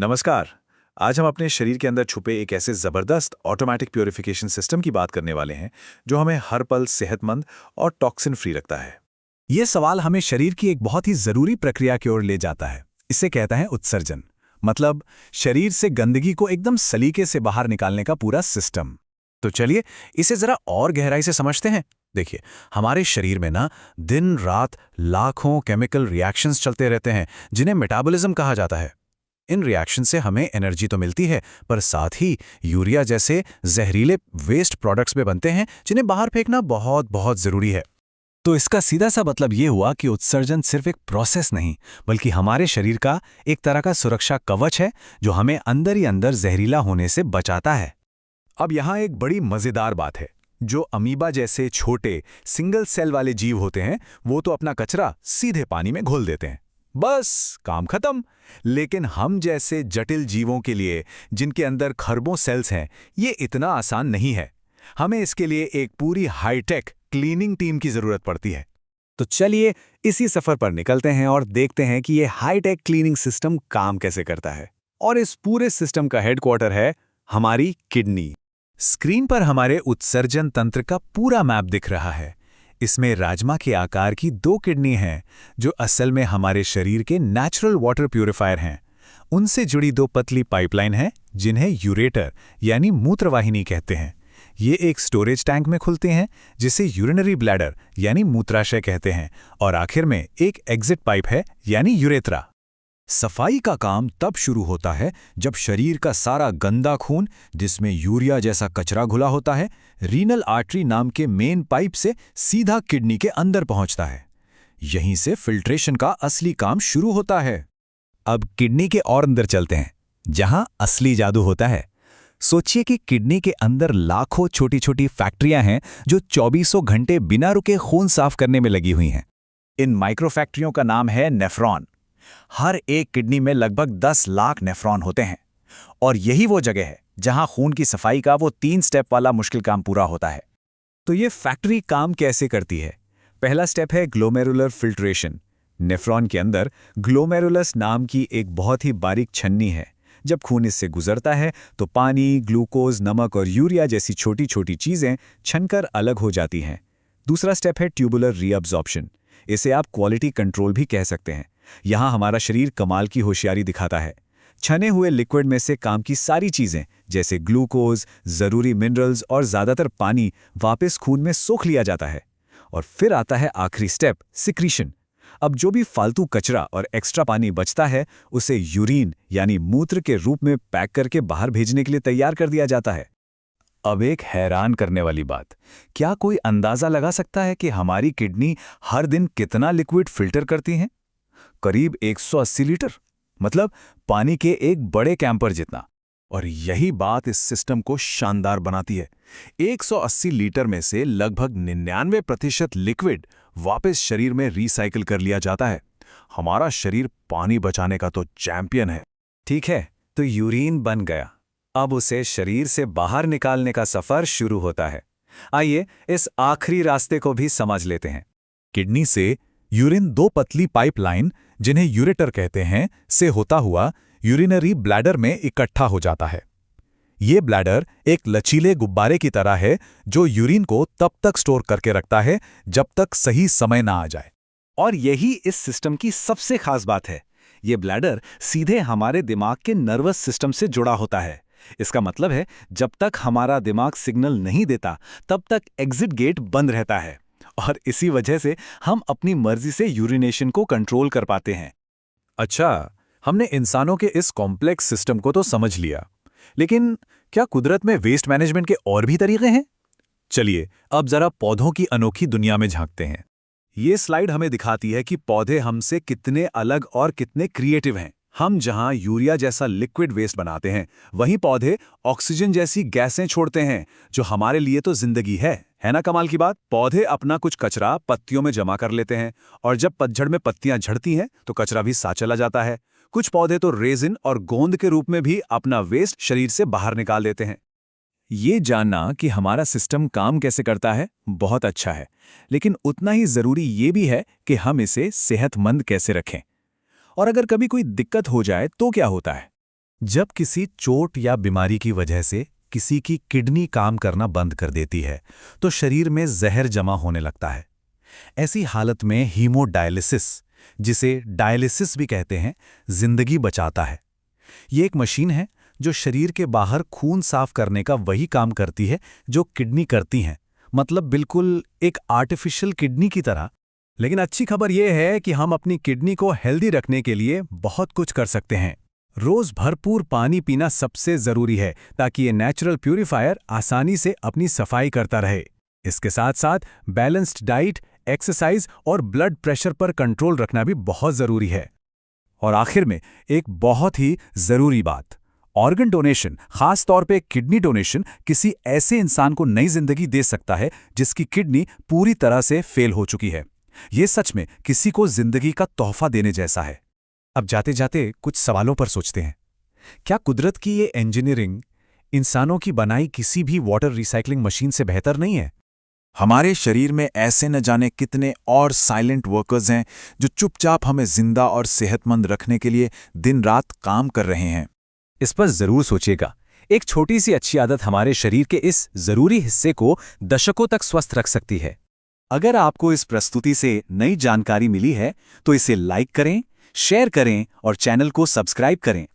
नमस्कार। आज हम अपने शरीर के अंदर छुपे एक ऐसे ज़बरदस्त ऑटोमेटिक प्यूरिफिकेशन सिस्टम की बात करने वाले हैं जो हमें हर पल सेहतमंद और टॉक्सिन फ्री रखता है। ये सवाल हमें शरीर की एक बहुत ही जरूरी प्रक्रिया की ओर ले जाता है। इसे कहते हैं उत्सर्जन। मतलब शरीर से गंदगी को एकदम सलीके से बाहर निकालने का पूरा सिस्टम। तो चलिए इसे ज़रा और गहराई से समझते हैं। देखिए, हमारे शरीर में ना दिन रात लाखों केमिकल रिएक्शंस चलते रहते हैं जिन्हें मेटाबॉलिज्म कहा जाता है। इन रिएक्शन से हमें एनर्जी तो मिलती है, पर साथ ही यूरिया जैसे जहरीले वेस्ट प्रोडक्ट्स भी बनते हैं जिन्हें बाहर फेंकना बहुत बहुत ज़रूरी है। तो इसका सीधा सा मतलब ये हुआ कि उत्सर्जन सिर्फ एक प्रोसेस नहीं, बल्कि हमारे शरीर का एक तरह का सुरक्षा कवच है जो हमें अंदर ही अंदर जहरीला होने से बचाता है। अब यहाँ एक बड़ी मज़ेदार बात है। जो अमीबा जैसे छोटे सिंगल सेल वाले जीव होते हैं वो तो अपना कचरा सीधे पानी में घोल देते हैं, बस काम खत्म। लेकिन हम जैसे जटिल जीवों के लिए, जिनके अंदर खरबों सेल्स हैं, ये इतना आसान नहीं है। हमें इसके लिए एक पूरी हाईटेक क्लीनिंग टीम की जरूरत पड़ती है। तो चलिए इसी सफर पर निकलते हैं और देखते हैं कि ये हाईटेक क्लीनिंग सिस्टम काम कैसे करता है। और इस पूरे सिस्टम का हेडक्वार्टर है हमारी किडनी। स्क्रीन पर हमारे उत्सर्जन तंत्र का पूरा मैप दिख रहा है। इसमें राजमा के आकार की 2 किडनी हैं जो असल में हमारे शरीर के नेचुरल वाटर प्यूरिफायर हैं। उनसे जुड़ी 2 पतली पाइपलाइन हैं जिन्हें यूरेटर यानी मूत्रवाहिनी कहते हैं। ये एक स्टोरेज टैंक में खुलते हैं जिसे यूरिनरी ब्लैडर यानी मूत्राशय कहते हैं, और आखिर में एक एग्जिट पाइप है यानी यूरेथ्रा। सफाई का काम तब शुरू होता है जब शरीर का सारा गंदा खून, जिसमें यूरिया जैसा कचरा घुला होता है, रीनल आर्टरी नाम के मेन पाइप से सीधा किडनी के अंदर पहुंचता है। यहीं से फिल्ट्रेशन का असली काम शुरू होता है। अब किडनी के और अंदर चलते हैं, जहां असली जादू होता है। सोचिए कि किडनी के अंदर लाखों छोटी छोटी फैक्ट्रियां हैं जो 24 घंटे बिना रुके खून साफ करने में लगी हुई हैं। इन माइक्रो फैक्ट्रियों का नाम है नेफ्रॉन। हर एक किडनी में लगभग 10 लाख नेफ्रॉन होते हैं, और यही वो जगह है जहां खून की सफाई का वो 3 स्टेप वाला मुश्किल काम पूरा होता है। तो ये फैक्ट्री काम कैसे करती है? पहला स्टेप है ग्लोमेरुलर फिल्ट्रेशन। नेफ्रॉन के अंदर ग्लोमेरुलस नाम की एक बहुत ही बारीक छन्नी है। जब खून इससे गुजरता है तो पानी, ग्लूकोज, नमक और यूरिया जैसी छोटी छोटी चीजें छनकर अलग हो जाती हैं। दूसरा स्टेप है ट्यूबुलर रीअब्जॉर्प्शन। इसे आप क्वालिटी कंट्रोल भी कह सकते हैं। यहाँ हमारा शरीर कमाल की होशियारी दिखाता है। छने हुए लिक्विड में से काम की सारी चीजें जैसे ग्लूकोज, जरूरी मिनरल्स और ज्यादातर पानी वापस खून में सोख लिया जाता है। और फिर आता है आखिरी स्टेप, सिक्रीशन। अब जो भी फालतू कचरा और एक्स्ट्रा पानी बचता है उसे यूरिन यानी मूत्र के रूप में पैक करके बाहर भेजने के लिए तैयार कर दिया जाता है। अब एक हैरान करने वाली बात, क्या कोई अंदाजा लगा सकता है कि हमारी किडनी हर दिन कितना लिक्विड फिल्टर करती हैं? करीब 180 लीटर, मतलब पानी के एक बड़े कैंपर जितना। और यही बात इस सिस्टम को शानदार बनाती है। 180 लीटर में से लगभग 99% लिक्विड वापस शरीर में रिसाइकिल कर लिया जाता है। हमारा शरीर पानी बचाने का तो चैंपियन है। ठीक है, तो यूरिन बन गया। अब उसे शरीर से बाहर निकालने का सफर शुरू होता है। आइए इस आखिरी रास्ते को भी समझ लेते हैं। किडनी से यूरिन 2 पतली पाइपलाइन, जिन्हें यूरेटर कहते हैं, से होता हुआ यूरिनरी ब्लैडर में इकट्ठा हो जाता है। ये ब्लैडर एक लचीले गुब्बारे की तरह है जो यूरिन को तब तक स्टोर करके रखता है जब तक सही समय ना आ जाए। और यही इस सिस्टम की सबसे खास बात है। ये ब्लैडर सीधे हमारे दिमाग के नर्वस सिस्टम से जुड़ा होता है। इसका मतलब है जब तक हमारा दिमाग सिग्नल नहीं देता तब तक एग्जिट गेट बंद रहता है, और इसी वजह से हम अपनी मर्जी से यूरिनेशन को कंट्रोल कर पाते हैं। अच्छा, हमने इंसानों के इस कॉम्प्लेक्स सिस्टम को तो समझ लिया, लेकिन क्या कुदरत में वेस्ट मैनेजमेंट के और भी तरीके हैं? चलिए अब जरा पौधों की अनोखी दुनिया में झांकते हैं। ये स्लाइड हमें दिखाती है कि पौधे हमसे कितने अलग और कितने क्रिएटिव हैं। हम जहां यूरिया जैसा लिक्विड वेस्ट बनाते हैं, वहीं पौधे ऑक्सीजन जैसी गैसें छोड़ते हैं जो हमारे लिए तो जिंदगी है ना कमाल की बात। पौधे अपना कुछ कचरा पत्तियों में जमा कर लेते हैं, और जब पतझड़ में पत्तियां झड़ती हैं तो कचरा भी साथ चला जाता है। कुछ पौधे तो रेजिन और गोंद के रूप में भी अपना वेस्ट शरीर से बाहर निकाल देते हैं। ये जानना कि हमारा सिस्टम काम कैसे करता है बहुत अच्छा है, लेकिन उतना ही जरूरी ये भी है कि हम इसे सेहतमंद कैसे रखें। और अगर कभी कोई दिक्कत हो जाए तो क्या होता है? जब किसी चोट या बीमारी की वजह से किसी की किडनी काम करना बंद कर देती है तो शरीर में जहर जमा होने लगता है। ऐसी हालत में हीमोडायलिसिस, जिसे डायलिसिस भी कहते हैं, जिंदगी बचाता है। ये एक मशीन है जो शरीर के बाहर खून साफ करने का वही काम करती है जो किडनी करती हैं, मतलब बिल्कुल एक आर्टिफिशियल किडनी की तरह। लेकिन अच्छी खबर यह है कि हम अपनी किडनी को हेल्दी रखने के लिए बहुत कुछ कर सकते हैं। रोज भरपूर पानी पीना सबसे जरूरी है ताकि ये नेचुरल प्यूरिफायर आसानी से अपनी सफाई करता रहे। इसके साथ साथ बैलेंस्ड डाइट, एक्सरसाइज और ब्लड प्रेशर पर कंट्रोल रखना भी बहुत जरूरी है। और आखिर में एक बहुत ही जरूरी बात, ऑर्गन डोनेशन, खास तौर पे किडनी डोनेशन, किसी ऐसे इंसान को नई जिंदगी दे सकता है जिसकी किडनी पूरी तरह से फेल हो चुकी है। ये सच में किसी को जिंदगी का तोहफा देने जैसा है। अब जाते जाते कुछ सवालों पर सोचते हैं। क्या कुदरत की ये इंजीनियरिंग इंसानों की बनाई किसी भी वाटर रिसाइकलिंग मशीन से बेहतर नहीं है? हमारे शरीर में ऐसे न जाने कितने और साइलेंट वर्कर्स हैं जो चुपचाप हमें जिंदा और सेहतमंद रखने के लिए दिन रात काम कर रहे हैं। इस पर जरूर सोचिएगा। एक छोटी सी अच्छी आदत हमारे शरीर के इस जरूरी हिस्से को दशकों तक स्वस्थ रख सकती है। अगर आपको इस प्रस्तुति से नई जानकारी मिली है तो इसे लाइक करें, शेयर करें और चैनल को सब्सक्राइब करें।